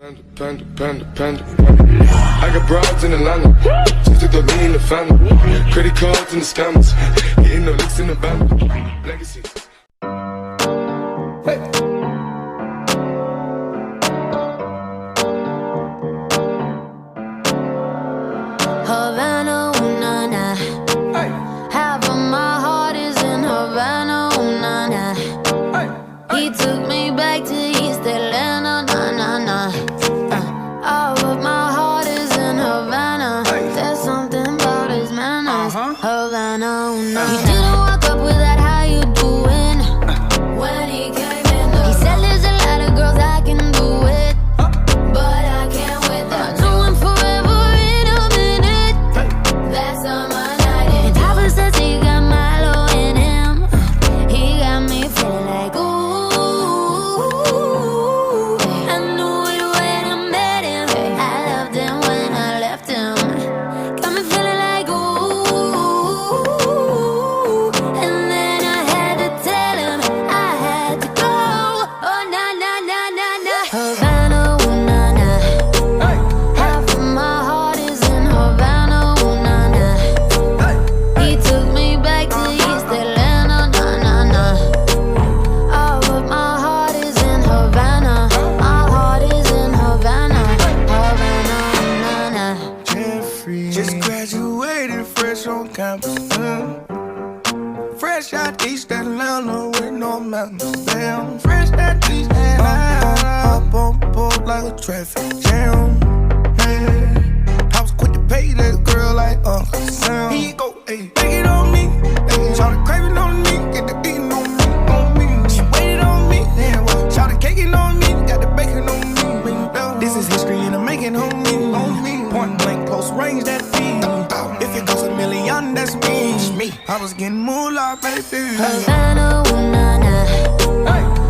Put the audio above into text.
I got broads in Atlanta, just to throw me in the family. Credit cards and the scammers, getting no licks in the band. Legacies. Hey. Havana, ooh, na, na. Hey. Half of my heart is in Havana, ooh, na, na. Hey. He took me back to East Atlanta, na, na, na. All of my heart is in Havana. Hey. There's something about his manners. Havana, ooh, na, na. He didn't walk up with that, how you doing? When he came in, he said there's a lot of girls I can do it, but I can't with them. I do him forever in a minute. That's on my night. And Papa says he got Milo in him. He got me feeling like ooh. I knew it when I met him. I loved him when I left him. Got me feeling like ooh. And then I had to tell him I had to go. Oh na na na na na. Havana, ooh na na. Half of my heart is in Havana, ooh na na. He took me back to East Atlanta, na na na. All of my heart is in Havana. My heart is in Havana, Havana, na na. Jeffrey, just graduated fresh on campus. Fresh out East Atlanta with no mountains. Damn, fresh out East Atlanta. Up on board like a traffic jam. Man, I was quick to pay that girl like Uncle Sam. He go, hey, take it on me. Hey, shout it craving on me, get the beating on me, on me. She waited on me, damn, shout it caking on me, got the bacon on me. This is history and I'm making on me. Point blank, close range, that beat. If it goes a million, that's me. I was getting moolah, baby. Havana, ooh na na.